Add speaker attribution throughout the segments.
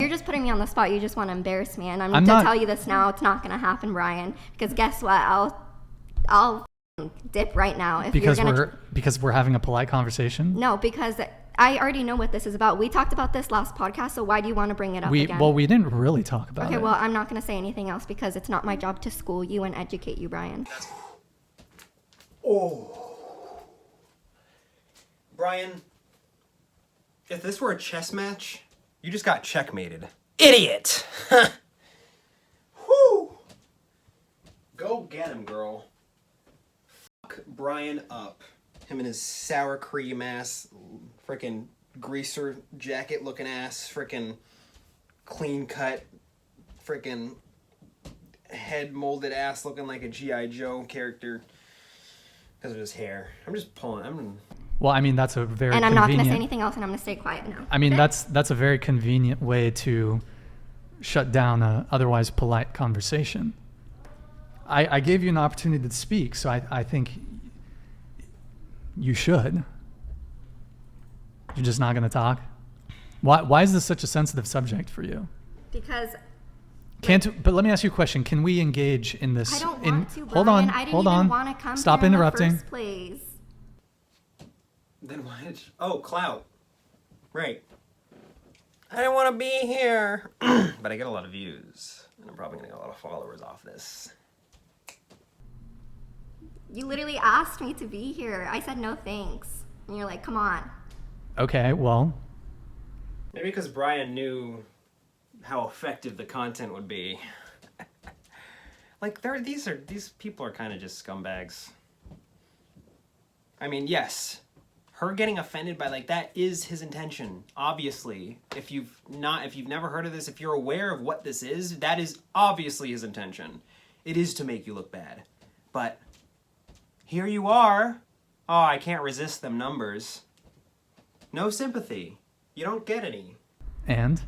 Speaker 1: you're just putting me on the spot. You just want to embarrass me, and I'm going to tell you this now. It's not going to happen, Brian. Because guess what? I'll dip right now. If
Speaker 2: because we're having a polite conversation.
Speaker 1: No, because I already know what this is about. We talked about this last podcast, so why do you want to bring it up again?
Speaker 2: Well, we didn't really talk about it.
Speaker 1: Okay, well, I'm not going to say anything else because it's not my job to school you and educate you, Brian.
Speaker 3: Oh. Brian, if this were a chess match, you just got checkmated. Idiot! Whew! Go get him, girl. Fuck Brian up. Him and his sour cream ass, frickin' greaser jacket looking ass, frickin' clean cut, frickin' head molded ass looking like a G.I. Joe character because of his hair. I'm just pulling.
Speaker 2: Well, I mean, that's a very
Speaker 1: And I'm not going to say anything else, and I'm going to stay quiet now.
Speaker 2: I mean, that's a very convenient way to shut down a otherwise polite conversation. I gave you an opportunity to speak, so I think you should. You're just not going to talk? Why is this such a sensitive subject for you?
Speaker 1: Because...
Speaker 2: But let me ask you a question. Can we engage in this?
Speaker 1: I don't want to, Brian.
Speaker 2: Hold on.
Speaker 1: I didn't even want to come
Speaker 2: Stop
Speaker 1: here
Speaker 2: interrupting.
Speaker 1: in the first place.
Speaker 3: Then why did you... Oh, clout. Right. I didn't want to be here. But I get a lot of views. And I'm probably going to get a lot of followers off this.
Speaker 1: You literally asked me to be here. I said no thanks. And you're like, come on.
Speaker 2: Okay, well.
Speaker 3: Maybe because Brian knew how effective the content would be. Like, these people are kind of just scumbags. I mean, yes, her getting offended by like that is his intention. Obviously, if you've never heard of this, if you're aware of what this is, that is obviously his intention. It is to make you look bad. But here you are. Oh, I can't resist them numbers. No sympathy. You don't get any.
Speaker 2: And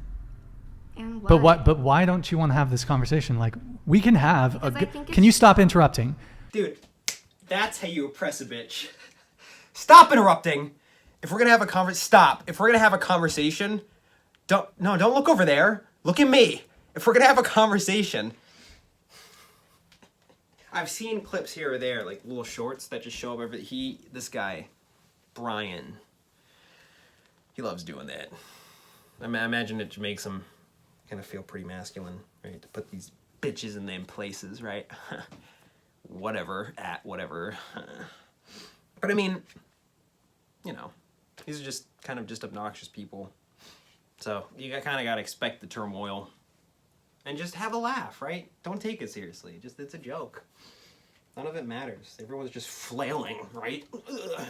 Speaker 1: what?
Speaker 2: But why don't you want to have this conversation? Like, we can have Can you stop interrupting?
Speaker 3: Dude, that's how you oppress a bitch. Stop interrupting. If we're gonna have a stop. If we're gonna have a conversation, don't look over there. Look at me. If we're gonna have a conversation. I've seen clips here or there, like little shorts that just show up this guy, Brian. He loves doing that. I imagine it makes him kind of feel pretty masculine, right? To put these bitches in them places, right? whatever. But I mean, you know, these are just kind of just obnoxious people. So you kind of got to expect the turmoil. And just have a laugh, right? Don't take it seriously. It's a joke. None of it matters. Everyone's just flailing, right?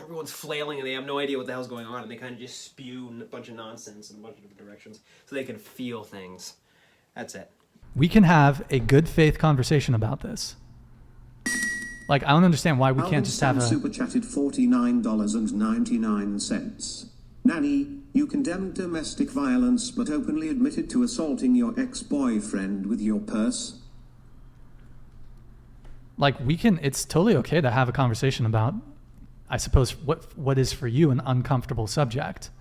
Speaker 3: Everyone's flailing and they have no idea what the hell's going on and they kind of just spew a bunch of nonsense in a bunch of different directions so they can feel things. That's it.
Speaker 2: We can have a good faith conversation about this. Like, I don't understand why we can't just have a...
Speaker 4: Super chatted $49.99. Nanny, you condemned domestic violence but openly admitted to assaulting your ex-boyfriend with your purse.
Speaker 2: Like, it's totally okay to have a conversation about, I suppose, what is for you an uncomfortable subject.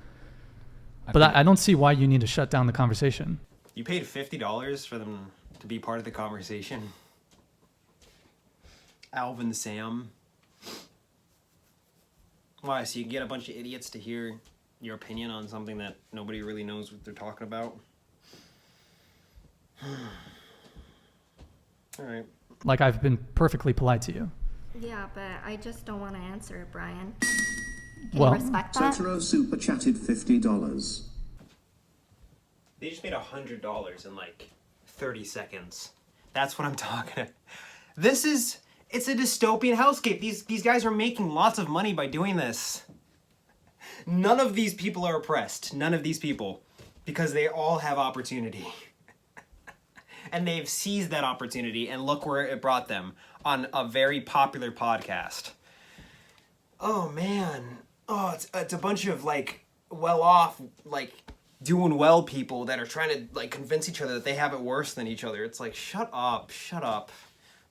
Speaker 2: But I don't see why you need to shut down the conversation.
Speaker 3: You paid $50 for them to be part of the conversation. Alvin Sam. Why, so you can get a bunch of idiots to hear your opinion on something that nobody really knows what they're talking about? All right.
Speaker 2: Like, I've been perfectly polite to you.
Speaker 1: Yeah, but I just don't want to answer it, Brian. Can
Speaker 2: Well,
Speaker 1: you respect that?
Speaker 4: Sotero super chatted $50.
Speaker 3: They just made $100 in like 30 seconds. That's what I'm talking about. It's a dystopian hellscape. These guys are making lots of money by doing this. None of these people are oppressed. None of these people. Because they all have opportunity. And they've seized that opportunity, and look where it brought them on a very popular podcast. Oh, man. Oh, it's a bunch of, like, well-off, like, doing well people that are trying to, like, convince each other that they have it worse than each other. It's like, shut up.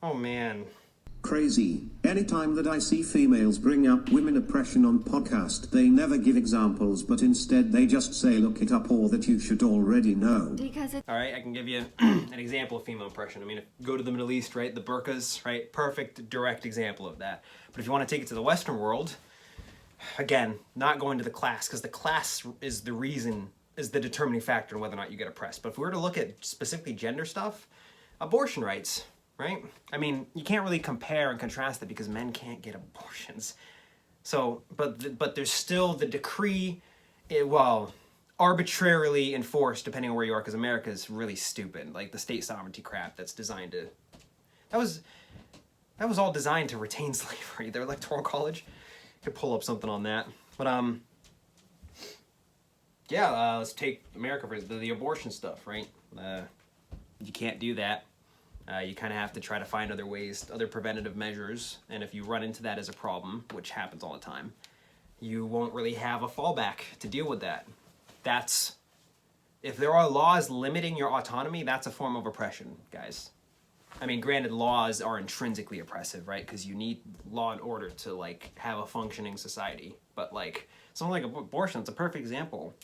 Speaker 3: Oh, man.
Speaker 4: Crazy. Anytime that I see females bring up women oppression on podcast, they never give examples, but instead they just say look it up or that you should already know.
Speaker 1: Because it's...
Speaker 3: All right, I can give you an example of female oppression. I mean, if you go to the Middle East, right, the burqas, right, perfect, direct example of that. But if you want to take it to the Western world, again, not going to the class, because the class is the reason, is the determining factor in whether or not you get oppressed. But if we were to look at specifically gender stuff, abortion rights, right? I mean, you can't really compare and contrast it because men can't get abortions. So, but there's still the decree, arbitrarily enforced depending on where you are, because America is really stupid. Like the state sovereignty crap that's designed to, that was all designed to retain slavery. Their electoral college could pull up something on that. But let's take America for the abortion stuff, right? You can't do that. You kind of have to try to find other ways, other preventative measures, and if you run into that as a problem, which happens all the time, you won't really have a fallback to deal with that. If there are laws limiting your autonomy, that's a form of oppression, guys. I mean, granted, laws are intrinsically oppressive, right? Because you need law and order to, like, have a functioning society. But, like, something like abortion, it's a perfect example.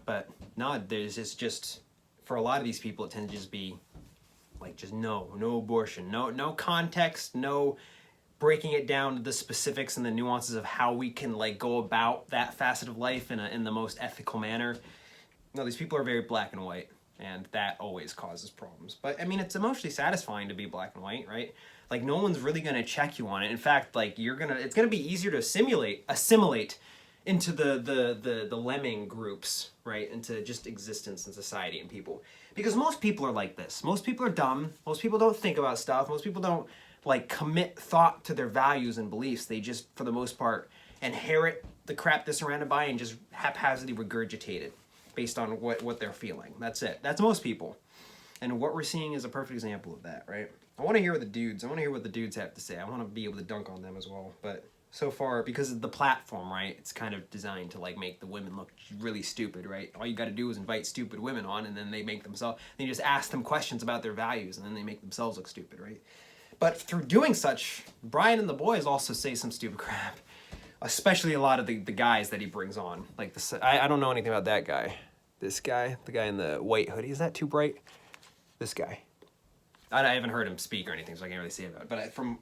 Speaker 3: But, no, there's just, for a lot of these people, it tends to just be, like, just no abortion, no context, no breaking it down to the specifics and the nuances of how we can, like, go about that facet of life in the most ethical manner. No, these people are very black and white, and that always causes problems. But, I mean, it's emotionally satisfying to be black and white, right? Like, no one's really going to check you on it. In fact, like, it's going to be easier to assimilate into the lemming groups, right? Into just existence in society and people. Because most people are like this. Most people are dumb. Most people don't think about stuff. Most people don't, like, commit thought to their values and beliefs. They just, for the most part, inherit the crap they're surrounded by and just haphazardly regurgitate it based on what they're feeling. That's it. That's most people. And what we're seeing is a perfect example of that, right? I want to hear what the dudes have to say. I want to be able to dunk on them as well. But so far, because of the platform, right, it's kind of designed to, like, make the women look really stupid, right? All you got to do is invite stupid women on, and then they make themselves, then you just ask them questions about their values, and then they make themselves look stupid, right? But through doing such, Brian and the boys also say some stupid crap, especially a lot of the guys that he brings on. Like, I don't know anything about that guy. This guy, the guy in the white hoodie, is that too bright? This guy. I haven't heard him speak or anything, so I can't really say about it. But from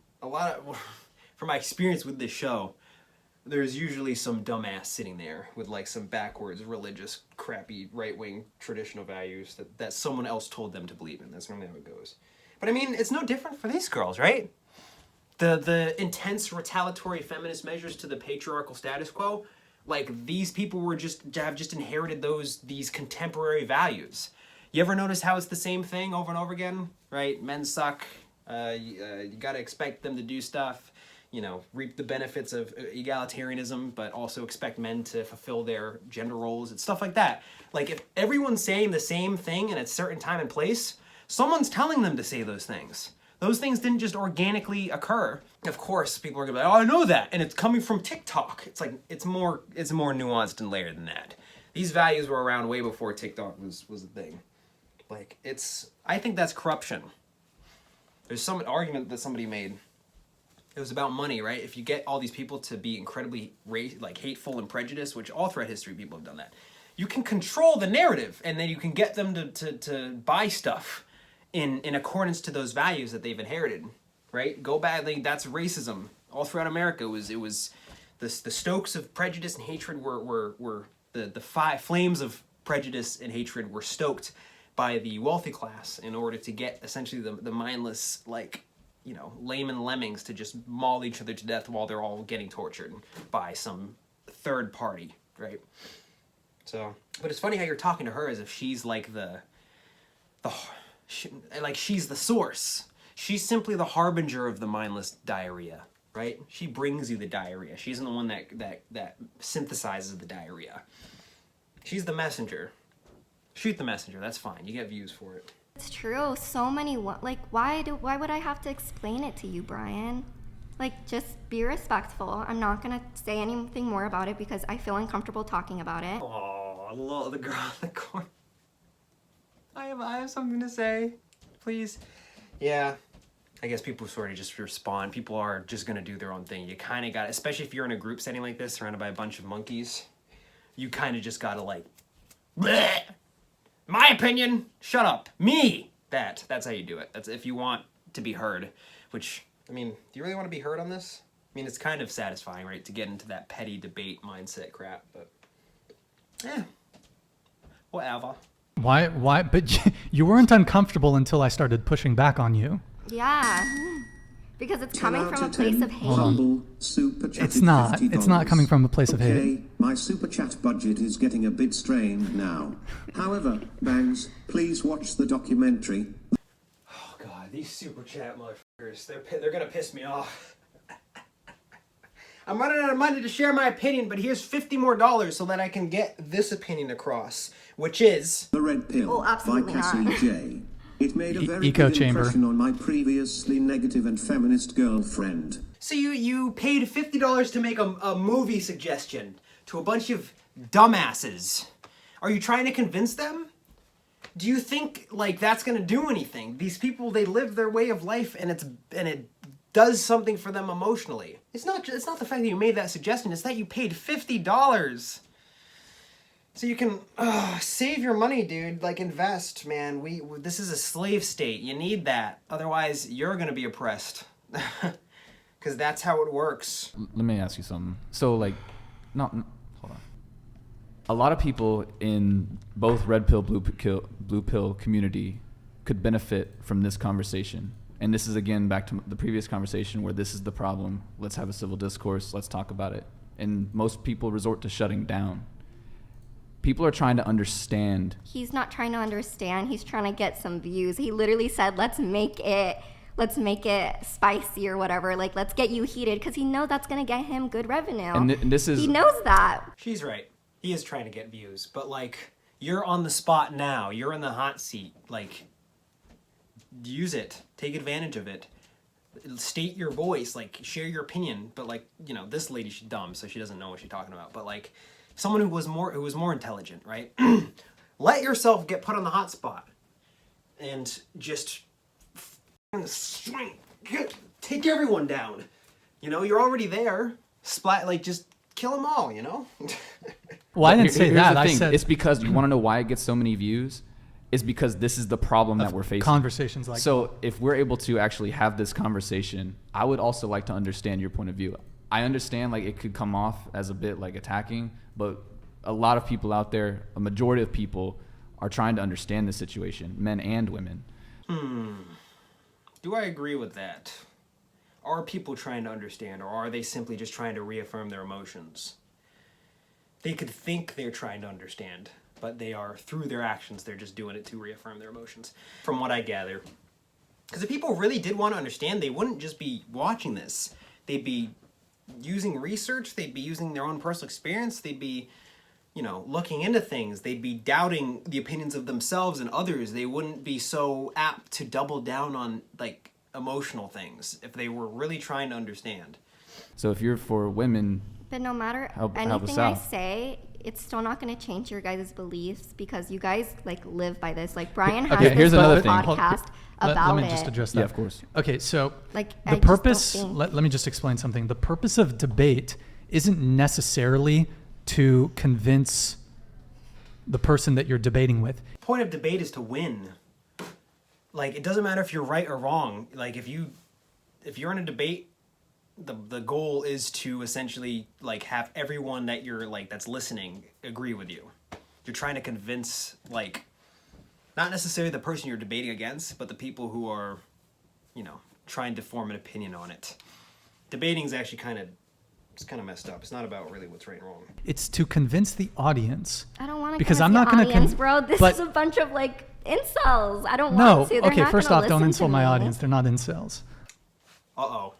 Speaker 3: my experience with this show, there's usually some dumbass sitting there with, like, some backwards, religious, crappy, right-wing traditional values that someone else told them to believe in. That's normally how it goes. But, I mean, it's no different for these girls, right? The intense retaliatory feminist measures to the patriarchal status quo, like, these people have just inherited these contemporary values. You ever notice how it's the same thing over and over again, right? Men suck. You got to expect them to do stuff. You know, reap the benefits of egalitarianism, but also expect men to fulfill their gender roles. It's stuff like that. Like, if everyone's saying the same thing in a certain time and place, someone's telling them to say those things. Those things didn't just organically occur. Of course, people are gonna be like, oh, I know that, and it's coming from TikTok. It's like, it's more nuanced and layered than that. These values were around way before TikTok was a thing. Like, I think that's corruption. There's some argument that somebody made. It was about money, right? If you get all these people to be incredibly hateful and prejudiced, which all throughout history people have done that, you can control the narrative, and then you can get them to buy stuff in accordance to those values that they've inherited, right? Go back, that's racism. All throughout America, it was the stokes of prejudice and hatred were the flames of prejudice and hatred were stoked by the wealthy class in order to get essentially the mindless, like, you know, layman lemmings to just maul each other to death while they're all getting tortured by some third party, right? So, but it's funny how you're talking to her as if she's like she's the source. She's simply the harbinger of the mindless diarrhea, right? She brings you the diarrhea. She isn't the one that synthesizes the diarrhea. She's the messenger. Shoot the messenger. That's fine. You get views for it.
Speaker 1: It's true. So many, like, why would I have to explain it to you, Brian? Like, just be respectful. I'm not gonna say anything more about it because I feel uncomfortable talking about it.
Speaker 3: Oh, I love the girl in the corner. I have something to say, please. Yeah, I guess people sort of just respond. People are just going to do their own thing. You kind of got, especially if you're in a group setting like this, surrounded by a bunch of monkeys, you kind of just got to like, bleh! My opinion, shut up. Me. That's how you do it. That's if you want to be heard, which, I mean, do you really want to be heard on this? I mean, it's kind of satisfying, right, to get into that petty debate mindset crap, but whatever.
Speaker 2: Why, but you weren't uncomfortable until I started pushing back on you.
Speaker 1: Yeah. Because it's coming
Speaker 4: 10
Speaker 1: from a
Speaker 4: out of
Speaker 1: place
Speaker 4: 10.
Speaker 1: of hate.
Speaker 4: Humble super chatted
Speaker 2: It's not.
Speaker 4: $50.
Speaker 2: It's not coming from a place of hate.
Speaker 4: Okay, my super chat budget is getting a bit strained now. However, Bangs, please watch the documentary.
Speaker 3: Oh god, these super chat motherfuckers, they're gonna piss me off. I'm running out of money to share my opinion, but here's $50 more so that I can get this opinion across, which is
Speaker 4: The Red Pill
Speaker 1: Oh,
Speaker 4: by
Speaker 1: absolutely
Speaker 4: Cassie
Speaker 1: not.
Speaker 4: J. It made a very
Speaker 2: Echo
Speaker 4: good
Speaker 2: chamber.
Speaker 4: impression on my previously negative and feminist girlfriend.
Speaker 3: so you paid $50 to make a movie suggestion to a bunch of dumbasses. Are you trying to convince them? Do you think like that's gonna do anything? These people, they live their way of life, and it does something for them emotionally. It's not the fact that you made that suggestion. It's that you paid $50 so you can save your money, dude. Like, invest, man. This is a slave state. You need that, otherwise you're gonna be oppressed. Because that's how it works.
Speaker 5: Let me ask you something. So, like, hold on. A lot of people in both red pill, blue pill community could benefit from this conversation. And this is, again, back to the previous conversation where this is the problem. Let's have a civil discourse. Let's talk about it. And most people resort to shutting down. People are trying to understand.
Speaker 1: He's not trying to understand. He's trying to get some views. He literally said, let's make it spicy or whatever. Like, let's get you heated, because he knows that's going to get him good revenue.
Speaker 5: And this is...
Speaker 1: He knows that.
Speaker 3: She's right. He is trying to get views, but like, you're on the spot now. You're in the hot seat. Like, use it. Take advantage of it. State your voice. Like, share your opinion. But like, you know, this lady, she's dumb, so she doesn't know what she's talking about. But like, someone who was more intelligent, right? Let yourself get put on the hot spot, and just swing. Take everyone down. You know, you're already there. Splat. Like, just kill them all. You know.
Speaker 2: Well, I didn't say
Speaker 5: Here's
Speaker 2: that.
Speaker 5: the
Speaker 2: I
Speaker 5: thing.
Speaker 2: said
Speaker 5: It's because, you want to know why it gets so many views? It's because this is the problem that we're facing.
Speaker 2: conversations like
Speaker 5: So if we're able to actually have this conversation, I would also like to understand your point of view. I understand like it could come off as a bit like attacking, but a lot of people out there, a majority of people, are trying to understand the situation, men and women.
Speaker 3: Do I agree with that? Are people trying to understand, or are they simply just trying to reaffirm their emotions? They could think they're trying to understand, but they are, through their actions, they're just doing it to reaffirm their emotions, from what I gather. Because if people really did want to understand, they wouldn't just be watching this. They'd be using research, they'd be using their own personal experience, they'd be, you know, looking into things, they'd be doubting the opinions of themselves and others. They wouldn't be so apt to double down on, like, emotional things if they were really trying to understand.
Speaker 5: So if you're for women,
Speaker 1: But no matter
Speaker 5: help us
Speaker 1: anything I
Speaker 5: out.
Speaker 1: say, it's still not going to change your guys' beliefs, because you guys like live by this. Like, Brian has
Speaker 5: Okay,
Speaker 1: this
Speaker 5: here's another thing.
Speaker 1: podcast about
Speaker 2: let me
Speaker 1: it.
Speaker 2: just address that.
Speaker 5: yeah, of course.
Speaker 2: Okay, so
Speaker 1: Like,
Speaker 2: the
Speaker 1: I just don't
Speaker 2: purpose,
Speaker 1: think-
Speaker 2: let me just explain something. The purpose of debate isn't necessarily to convince the person that you're debating with.
Speaker 3: The point of debate is to win. Like, it doesn't matter if you're right or wrong. Like, if you're in a debate, the goal is to essentially like have everyone that you're like that's listening agree with you. You're trying to convince, like, not necessarily the person you're debating against, but the people who are, you know, trying to form an opinion on it. Debating is actually kind of messed up. It's not about really what's right and wrong.
Speaker 2: It's to convince the audience.
Speaker 1: I don't want to
Speaker 2: Because
Speaker 1: convince
Speaker 2: I'm not
Speaker 1: the
Speaker 2: gonna
Speaker 1: audience, bro. This
Speaker 2: but-
Speaker 1: is a bunch of like incels. I don't
Speaker 2: No,
Speaker 1: want to. They're
Speaker 2: okay,
Speaker 1: not
Speaker 2: first
Speaker 1: gonna
Speaker 2: off, don't
Speaker 1: listen
Speaker 2: insult
Speaker 1: to
Speaker 2: my
Speaker 1: me.
Speaker 2: audience. They're not incels.
Speaker 3: Uh-oh.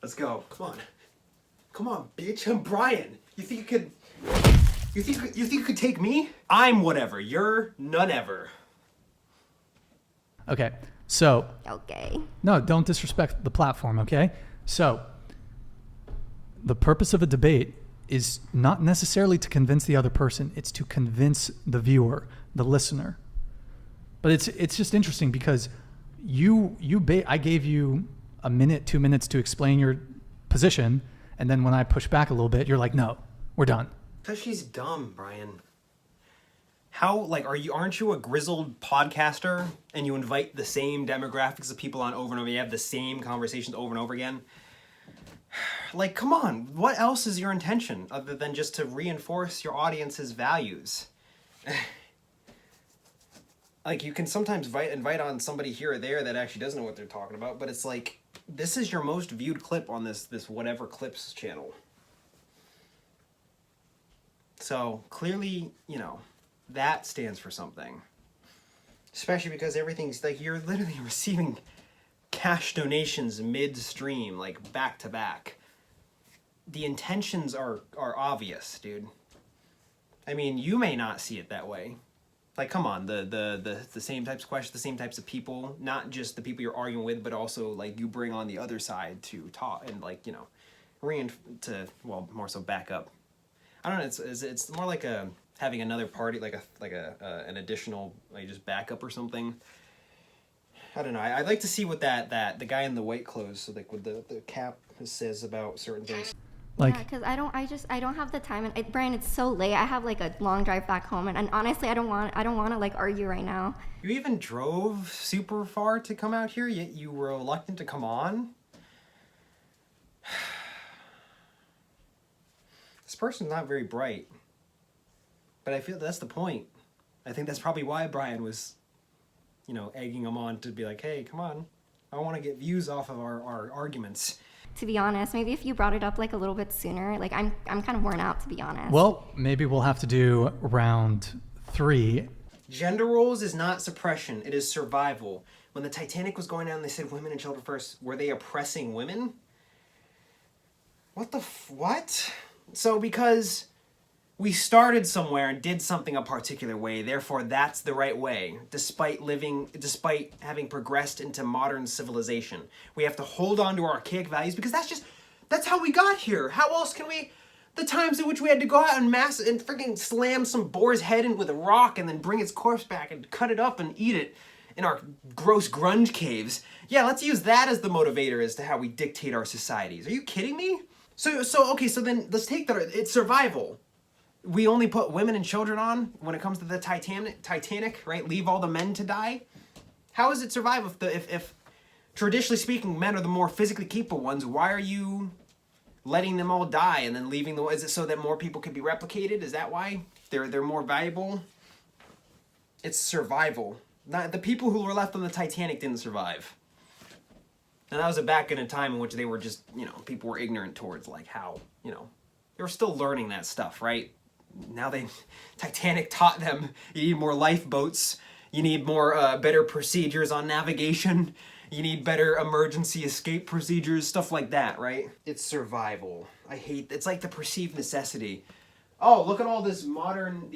Speaker 3: Let's go. Come on. Come on, bitch. I'm Brian. You think you could take me? I'm whatever. You're none ever.
Speaker 2: Okay, so,
Speaker 1: Okay.
Speaker 2: no, don't disrespect the platform, okay? So, the purpose of a debate is not necessarily to convince the other person. It's to convince the viewer, the listener. But it's just interesting because I gave you a minute, 2 minutes to explain your position, and then when I push back a little bit, you're like, no, we're done.
Speaker 3: Because she's dumb, Brian. How, like, aren't you a grizzled podcaster and you invite the same demographics of people on over and over, you have the same conversations over and over again? Like, come on, what else is your intention other than just to reinforce your audience's values? Like, you can sometimes invite on somebody here or there that actually doesn't know what they're talking about, but it's like, this is your most viewed clip on this whatever clips channel. So, clearly, you know, that stands for something. Especially because everything's, like, you're literally receiving cash donations midstream, like, back to back. The intentions are obvious, dude. I mean, you may not see it that way. Like, come on, the same types of questions, the same types of people, not just the people you're arguing with, but also, like, you bring on the other side to talk and, like, you know, more so back up. I don't know, it's more like having another party, like an additional, like, just backup or something. I don't know. I'd like to see what the guy in the white clothes, so like with the cap, says about certain things.
Speaker 2: Like,
Speaker 1: yeah, because I don't have the time, and Brian, it's so late. I have like a long drive back home, and honestly, I don't want to like argue right now.
Speaker 3: You even drove super far to come out here, yet you were reluctant to come on? This person's not very bright. But I feel that's the point. I think that's probably why Brian was, you know, egging him on to be like, hey, come on. I want to get views off of our arguments.
Speaker 1: To be honest, maybe if you brought it up like a little bit sooner, like I'm kind of worn out, to be honest.
Speaker 2: well, maybe we'll have to do round 3.
Speaker 3: Gender roles is not suppression, it is survival. When the Titanic was going down, they said women and children first. Were they oppressing women? What? So because we started somewhere and did something a particular way, therefore that's the right way, despite having progressed into modern civilization. We have to hold on to our archaic values because that's how we got here. How else can we, the times in which we had to go out and freaking slam some boar's head in with a rock and then bring its corpse back and cut it up and eat it in our gross grunge caves. Yeah, let's use that as the motivator as to how we dictate our societies. Are you kidding me? So then let's take that, it's survival. We only put women and children on when it comes to the Titanic, right? Leave all the men to die. How is it survival if traditionally speaking, men are the more physically capable ones? Why are you letting them all die and then leaving is it so that more people can be replicated? Is that why they're more valuable? It's survival. Not the people who were left on the Titanic didn't survive. And that was back in a time in which they were just, you know, people were ignorant towards like how, you know, they were still learning that stuff, right? Now Titanic taught them you need more lifeboats, you need more better procedures on navigation, you need better emergency escape procedures, stuff like that, right? It's survival. It's like the perceived necessity. Oh, look at all these modern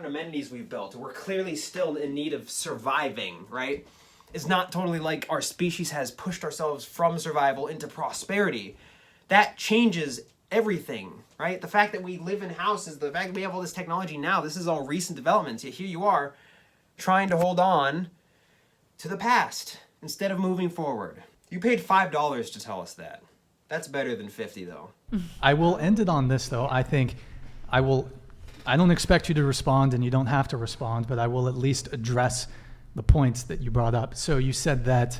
Speaker 3: amenities we've built. We're clearly still in need of surviving, right? It's not totally like our species has pushed ourselves from survival into prosperity. That changes everything, right? The fact that we live in houses, the fact that we have all this technology now, this is all recent developments, yet here you are trying to hold on to the past instead of moving forward. You paid $5 to tell us that. That's better than 50 though.
Speaker 2: I will end it on this though. I think I don't expect you to respond and you don't have to respond, but I will at least address the points that you brought up. So you said that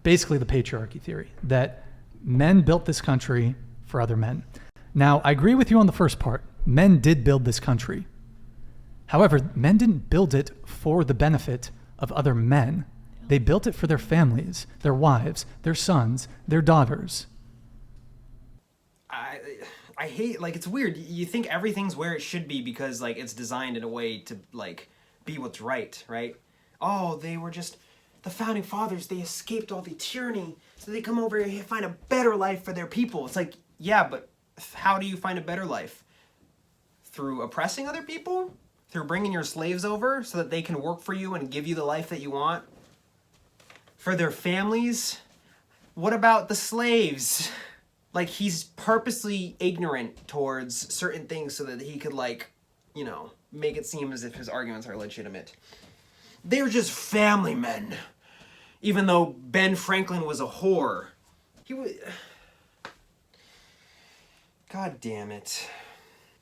Speaker 2: basically the patriarchy theory, that men built this country for other men. Now, I agree with you on the first part. Men did build this country. However, men didn't build it for the benefit of other men. They built it for their families, their wives, their sons, their daughters.
Speaker 3: I hate, like, it's weird. You think everything's where it should be because, like, it's designed in a way to, like, be what's right? Oh, they were just, the founding fathers, they escaped all the tyranny, so they come over here and find a better life for their people. It's like, yeah, but how do you find a better life? Through oppressing other people? Through bringing your slaves over so that they can work for you and give you the life that you want? For their families? What about the slaves? Like, he's purposely ignorant towards certain things so that he could, like, you know, make it seem as if his arguments are legitimate. They're just family men. Even though Ben Franklin was a whore. He was... God damn it.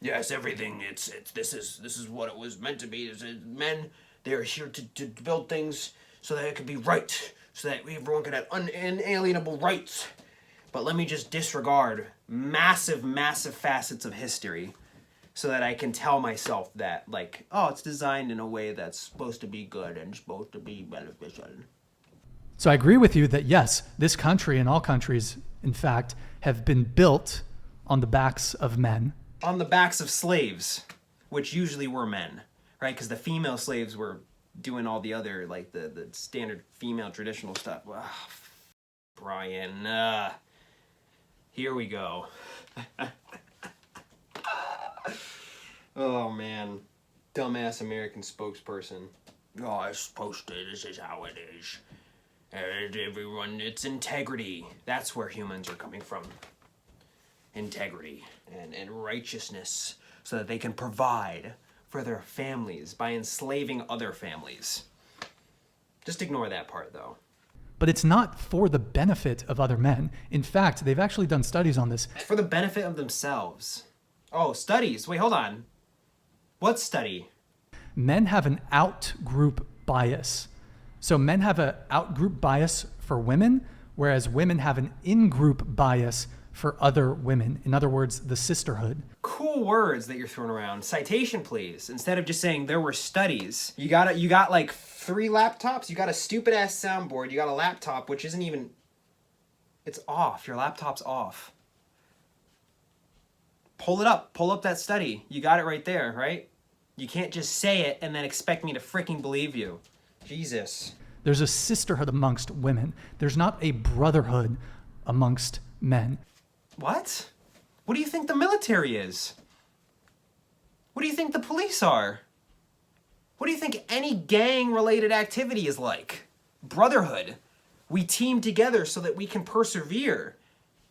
Speaker 3: Yes, everything, this is what it was meant to be. Men, they are here to build things so that it could be right. So that everyone could have unalienable rights. But let me just disregard massive, massive facets of history so that I can tell myself that, like, oh, it's designed in a way that's supposed to be good and supposed to be beneficial.
Speaker 2: So I agree with you that yes, this country and all countries, in fact, have been built on the backs of men.
Speaker 3: On the backs of slaves, which usually were men, right? Because the female slaves were doing all the other, like, the standard female traditional stuff. Ugh, Brian, here we go. Oh, man. Dumbass American spokesperson. Oh, it's supposed to, this is how it is. Everyone, it's integrity. That's where humans are coming from. Integrity and righteousness so that they can provide for their families by enslaving other families. Just ignore that part, though.
Speaker 2: But it's not for the benefit of other men. In fact, they've actually done studies on this.
Speaker 3: It's for the benefit of themselves. Oh, studies. Wait, hold on. What study?
Speaker 2: Men have an out-group bias. So men have an out-group bias for women, whereas women have an in-group bias for other women. In other words, the sisterhood.
Speaker 3: Cool words that you're throwing around. Citation, please. Instead of just saying there were studies. You got like 3 laptops. You got a stupid ass soundboard. You got a laptop, which isn't even... It's off. Your laptop's off. Pull it up. Pull up that study. You got it right there, right? You can't just say it and then expect me to freaking believe you. Jesus.
Speaker 2: There's a sisterhood amongst women. There's not a brotherhood amongst men.
Speaker 3: What? What do you think the military is? What do you think the police are? What do you think any gang-related activity is like? Brotherhood. We team together so that we can persevere.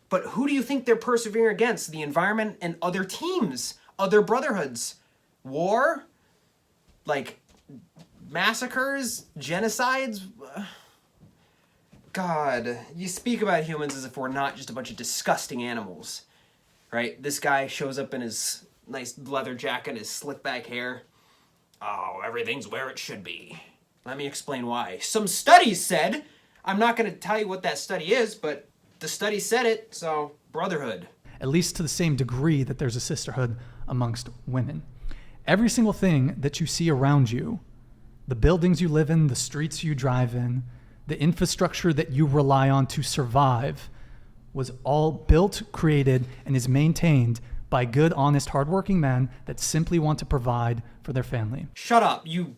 Speaker 3: But who do you think they're persevering against? The environment and other teams, other brotherhoods. War? Like, massacres? Genocides? God, you speak about humans as if we're not just a bunch of disgusting animals, right? This guy shows up in his nice leather jacket, his slick back hair. Oh, everything's where it should be. Let me explain why. Some studies said, I'm not going to tell you what that study is, but the study said it, so brotherhood.
Speaker 2: At least to the same degree that there's a sisterhood amongst women. Every single thing that you see around you, the buildings you live in, the streets you drive in, the infrastructure that you rely on to survive was all built, created, and is maintained by good, honest, hardworking men that simply want to provide for their family.
Speaker 3: Shut up. You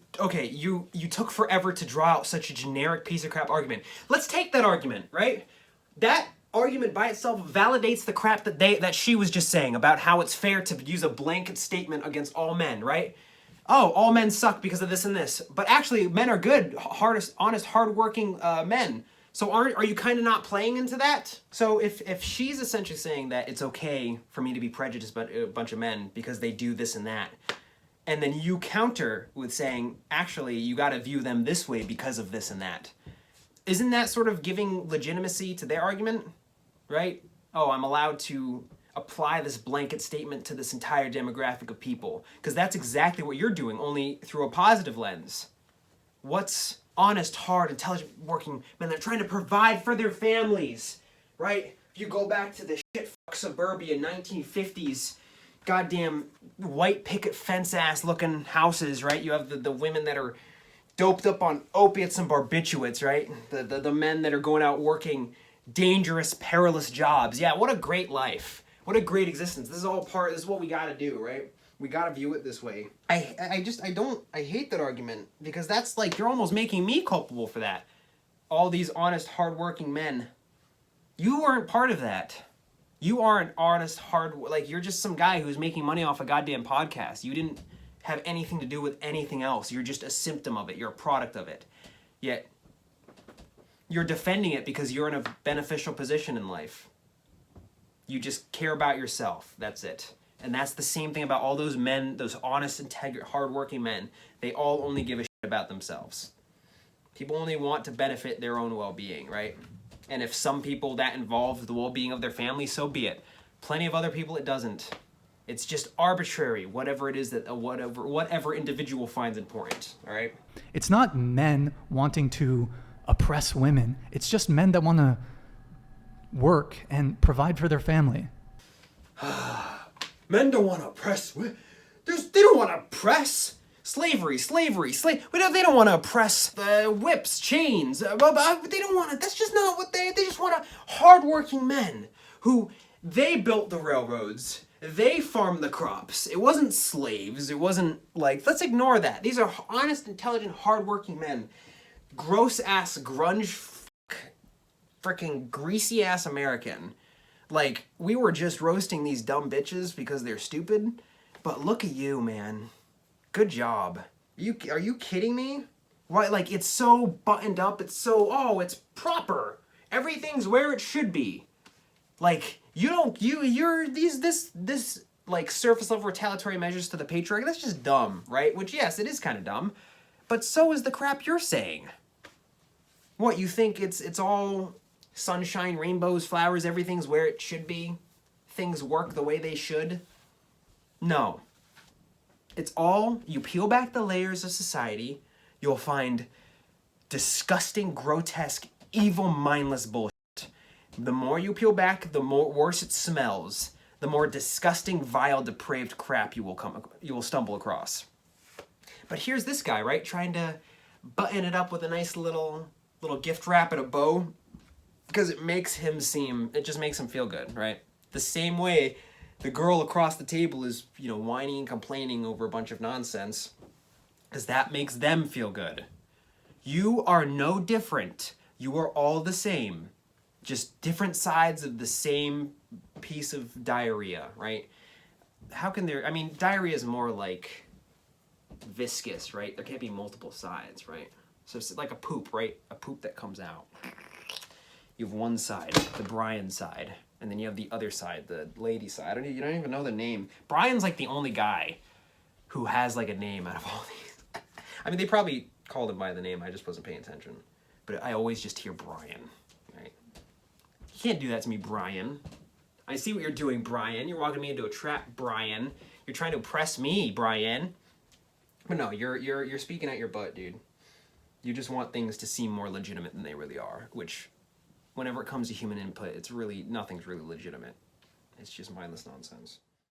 Speaker 3: took forever to draw out such a generic piece of crap argument. Let's take that argument, right? That argument by itself validates the crap that she was just saying about how it's fair to use a blanket statement against all men, right? Oh, all men suck because of this and this. But actually, men are good, honest, hardworking men. So are you kind of not playing into that? So if she's essentially saying that it's okay for me to be prejudiced about a bunch of men because they do this and that, and then you counter with saying, actually, you got to view them this way because of this and that, isn't that sort of giving legitimacy to their argument, right? Oh, I'm allowed to apply this blanket statement to this entire demographic of people, because that's exactly what you're doing, only through a positive lens. What's honest, hard, intelligent, working men that are trying to provide for their families, right? If you go back to the shit-fuck suburbia 1950s, goddamn white picket fence-ass looking houses, right? You have the women that are doped up on opiates and barbiturates, right? The men that are going out working dangerous, perilous jobs. Yeah, what a great life. What a great existence. This is what we gotta do, right? We gotta view it this way. I hate that argument, because that's like, you're almost making me culpable for that. All these honest, hardworking men. You weren't part of that. You aren't honest, you're just some guy who's making money off a goddamn podcast. You didn't have anything to do with anything else. You're just a symptom of it. You're a product of it. Yet, you're defending it because you're in a beneficial position in life. You just care about yourself. That's it. And that's the same thing about all those men, those honest, hardworking men. They all only give a shit about themselves. People only want to benefit their own well-being, right? And if some people that involves the well-being of their family, so be it. Plenty of other people it doesn't. It's just arbitrary, whatever it is that whatever individual finds important, all right?
Speaker 2: It's not men wanting to oppress women. It's just men that want to work and provide for their family.
Speaker 3: Men don't want to oppress. They don't want to oppress. Slavery. They don't want to oppress whips, chains. They don't want to. That's just not what they just want hardworking men who they built the railroads. They farmed the crops. It wasn't slaves. It wasn't like, let's ignore that. These are honest, intelligent, hardworking men. Gross ass grunge, freaking greasy ass American. Like, we were just roasting these dumb bitches because they're stupid. But look at you, man. Good job. Are you kidding me? Why, like, it's so buttoned up. It's so, it's proper. Everything's where it should be. Like, this like surface level retaliatory measures to the patriarchy, that's just dumb, right? Which, yes, it is kind of dumb. But so is the crap you're saying. What, you think it's all sunshine, rainbows, flowers, everything's where it should be? Things work the way they should? No. It's all, you peel back the layers of society, you'll find disgusting, grotesque, evil, mindless bullshit. The more you peel back, the more worse it smells. The more disgusting, vile, depraved crap you will stumble across. But here's this guy, right, trying to button it up with a nice little gift wrap and a bow, because it just makes him feel good, right? The same way the girl across the table is, whining and complaining over a bunch of nonsense, because that makes them feel good. You are no different. You are all the same. Just different sides of the same piece of diarrhea, right? How can diarrhea is more like viscous, right? There can't be multiple sides, right? So it's like a poop, right? A poop that comes out. You have one side, the Brian side, and then you have the other side, the lady side. You don't even know the name. Brian's like the only guy who has like a name out of all these. They probably called him by the name. I just wasn't paying attention. But I always just hear Brian, right? You can't do that to me, Brian. I see what you're doing, Brian. You're walking me into a trap, Brian. You're trying to oppress me, Brian. But no, you're speaking out your butt, dude. You just want things to seem more legitimate than they really are, which, whenever it comes to human input, nothing's really legitimate. It's just mindless nonsense.